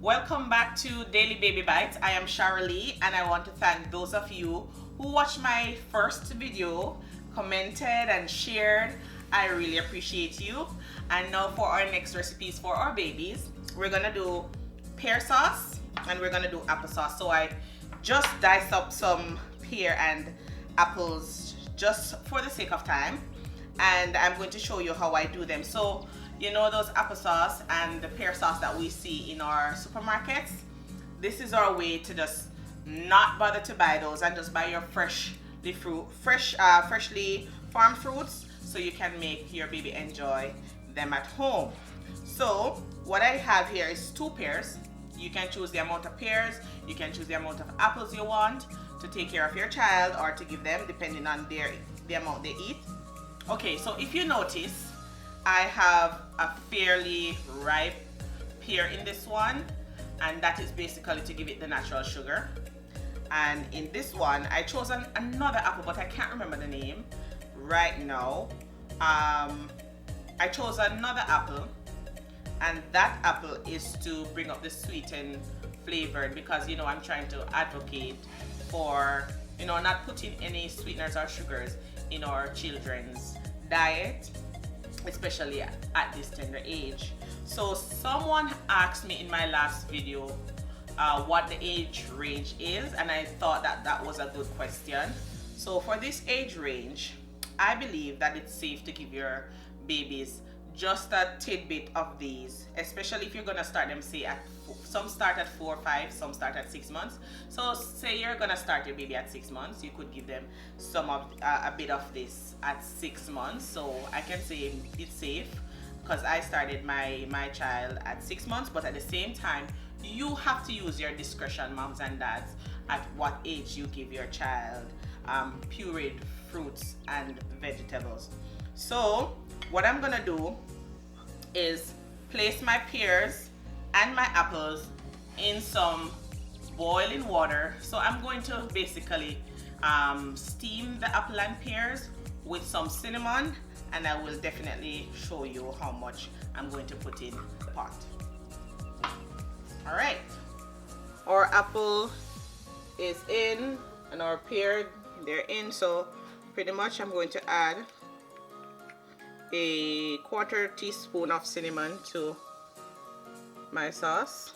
Welcome back to Daily Baby Bites. I am Sharalee and I want to thank those of you who watched my first video, commented and shared. I really appreciate you. And now for our next recipes for our babies, we're gonna do pear sauce and we're gonna do applesauce. So I just diced up some pear and apples just for the sake of time, and I'm going to show you how I do them. So you know those applesauce and the pear sauce that we see in our supermarkets? This is our way to just not bother to buy those and just buy your freshly farmed fruits so you can make your baby enjoy them at home. So what I have here is 2 pears. You can choose the amount of pears, you can choose the amount of apples you want to take care of your child or to give them depending on the amount they eat. Okay, so if you notice, I have a fairly ripe pear in this one, and that is basically to give it the natural sugar. And in this one, I chose another apple, but I can't remember the name right now. I chose another apple, and that apple is to bring up the sweet and flavored, because you know I'm trying to advocate for not putting any sweeteners or sugars in our children's diet, especially at this tender age. So someone asked me in my last video what the age range is, and I thought that was a good question. So for this age range, I believe that it's safe to give your babies just a tidbit of these, especially if you're gonna start them, say some start at 4 or 5, some start at 6 months. So say you're gonna start your baby at 6 months, you could give them some of a bit of this at 6 months. So I can say it's safe because I started my child at 6 months, but at the same time you have to use your discretion, moms and dads, at what age you give your child pureed fruits and vegetables. So what I'm gonna do is place my pears and my apples in some boiling water. So I'm going to basically steam the apple and pears with some cinnamon, and I will definitely show you how much I'm going to put in the pot. All right, our apple is in and our pear, they're in. So pretty much I'm going to add a 1/4 teaspoon of cinnamon to my sauce,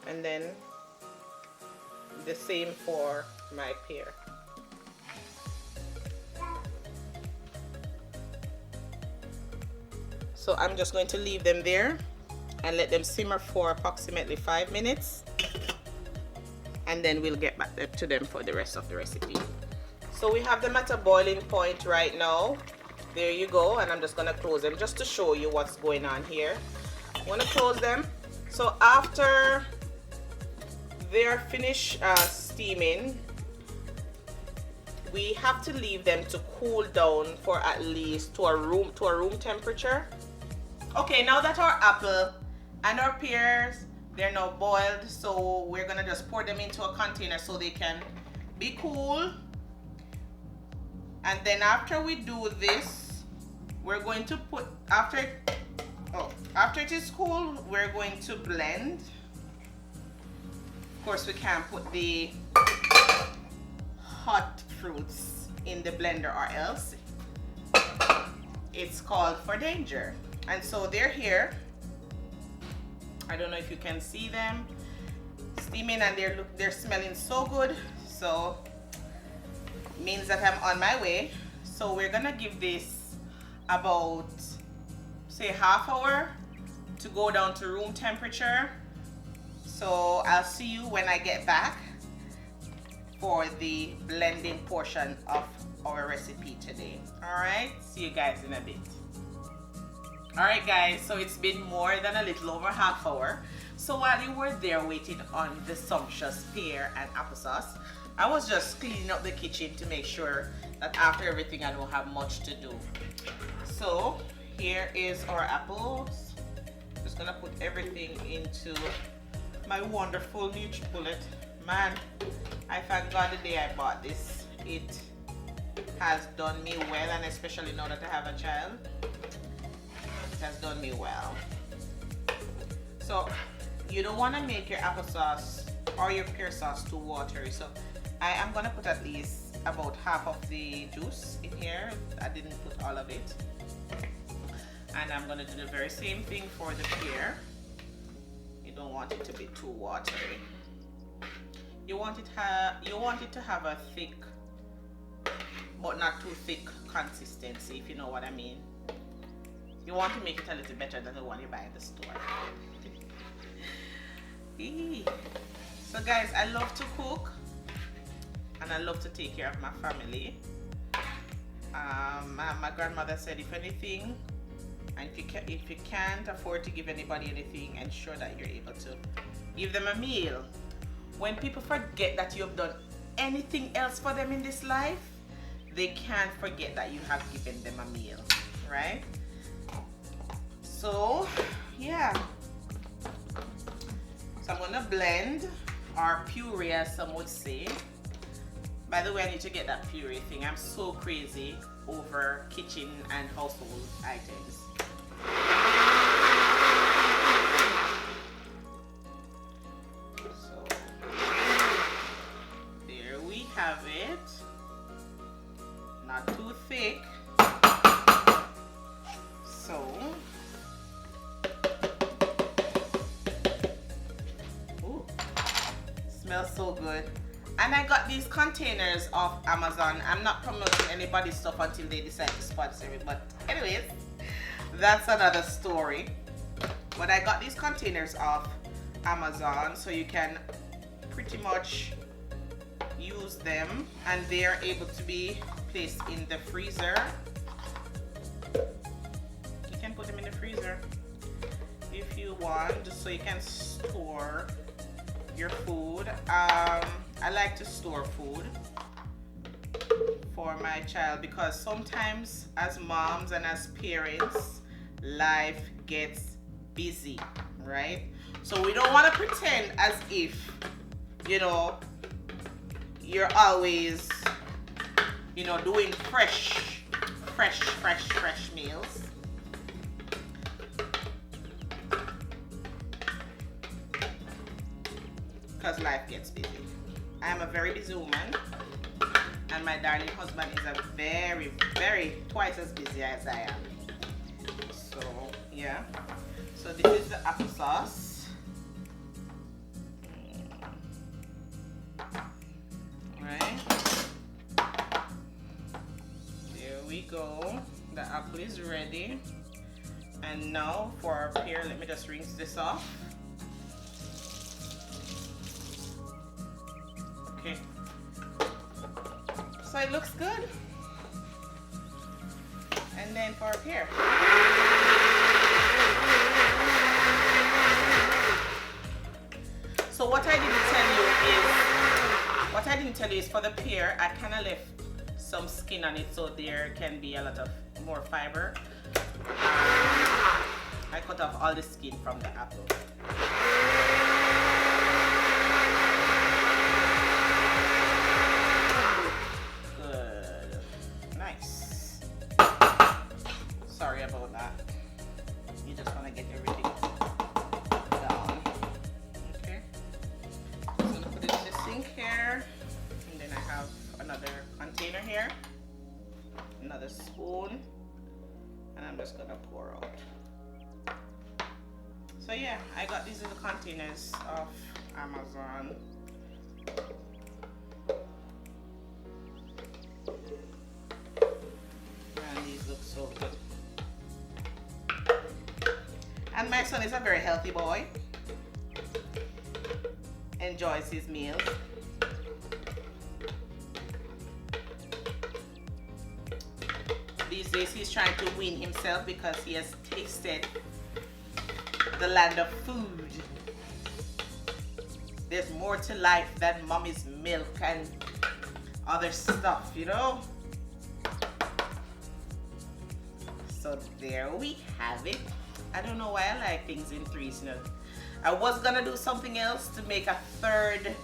and then the same for my pear. So I'm just going to leave them there and let them simmer for approximately 5 minutes, and then we'll get back to them for the rest of the recipe. So we have them at a boiling point right now. There you go, and I'm just gonna close them just to show you what's going on here. I'm gonna close them. So after they're finished steaming, we have to leave them to cool down for at least to a room temperature. Okay, now that our apple and our pears, they're now boiled, so we're gonna just pour them into a container so they can be cool. And then after we do this, we're going to put, after it is cool, we're going to blend. Of course, we can't put the hot fruits in the blender or else it's called for danger. And so they're here. I don't know if you can see them steaming, and they're smelling so good. So means that I'm on my way. So we're gonna give this about, say, ½ hour to go down to room temperature. So I'll see you when I get back for the blending portion of our recipe today. All right, see you guys in a bit. All right guys, so it's been more than a little over ½ hour. So while you were there waiting on the sumptuous pear and applesauce, I was just cleaning up the kitchen to make sure that after everything I don't have much to do. So here is our apples. Just gonna put everything into my wonderful NutriBullet. Man, I thank God the day I bought this. It has done me well, and especially now that I have a child, it has done me well. So you don't want to make your applesauce or your pear sauce too watery. So I am going to put at least about half of the juice in here. I didn't put all of it. And I'm going to do the very same thing for the pear. You don't want it to be too watery. You want it to have a thick but not too thick consistency, if you know what I mean. You want to make it a little better than the one you buy in the store. So guys, I love to cook and I love to take care of my family. My grandmother said, if anything, and if you can't afford to give anybody anything, ensure that you're able to give them a meal. When people forget that you have done anything else for them in this life, they can't forget that you have given them a meal, right? So yeah, so I'm gonna blend, or puree as some would say. By the way, I need to get that puree thing. I'm so crazy over kitchen and household items. So there we have it. Not too thick. So ooh, smells so good. And I got these containers off Amazon. I'm not promoting anybody's stuff until they decide to sponsor it, but anyways, that's another story. But I got these containers off Amazon, so you can pretty much use them, and they are able to be placed in the freezer. You can put them in the freezer if you want, just so you can store your food. I like to store food for my child because sometimes as moms and as parents, life gets busy, right? So we don't want to pretend as if, you know, you're always, you know, doing fresh meals. Because life gets busy. I am a very busy woman, and my darling husband is a very twice as busy as I am. So yeah, so this is the applesauce. Right, there we go. The apple is ready, and now for our pear, let me just rinse this off. Okay, so it looks good. And then for our pear, so what I didn't tell you is for the pear, I kind of left some skin on it so there can be a lot of more fiber. I cut off all the skin from the apple. Sorry about that. You just want to get everything down. Okay. So I'm going to put it in the sink here. And then I have another container here. Another spoon. And I'm just going to pour out. So yeah, I got these little containers off Amazon. And these look so good. And my son is a very healthy boy. Enjoys his meals. These days he's trying to wean himself because he has tasted the land of food. There's more to life than mommy's milk and other stuff, you know? So there we have it. I don't know why I like things in threes, you know. I was gonna do something else to make a third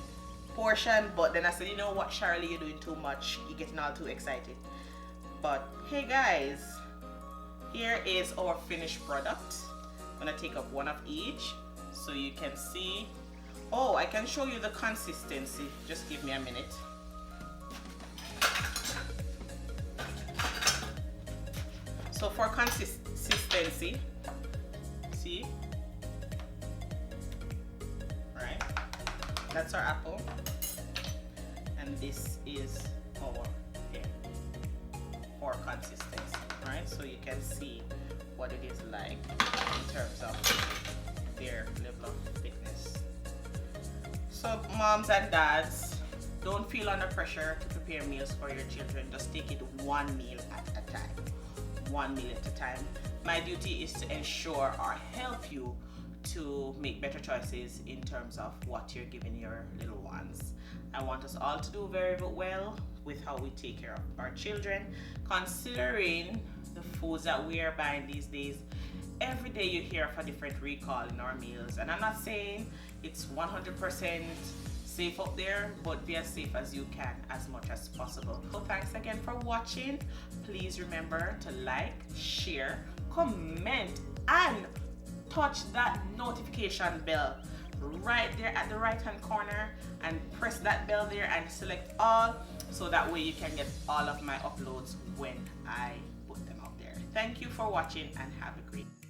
portion, but then I said, you know what, Shirley, you're doing too much. You're getting all too excited. But hey guys, here is our finished product. I'm gonna take up one of each. So you can see. Oh, I can show you the consistency. Just give me a minute. So for consistency, see, right? That's our apple, and this is our pear for consistency, right? So you can see what it is like in terms of their level of thickness. So moms and dads, don't feel under pressure to prepare meals for your children. Just take it one meal at a time. One meal at a time. My duty is to ensure or help you to make better choices in terms of what you're giving your little ones. I want us all to do very well with how we take care of our children, considering the foods that we are buying these days. Every day you hear of a different recall in our meals, and I'm not saying it's 100% safe out there, but be as safe as you can as much as possible. So thanks again for watching. Please remember to like, share, comment, and touch that notification bell right there at the right hand corner, and press that bell there and select all, so that way you can get all of my uploads when I put them out there. Thank you for watching and have a great day.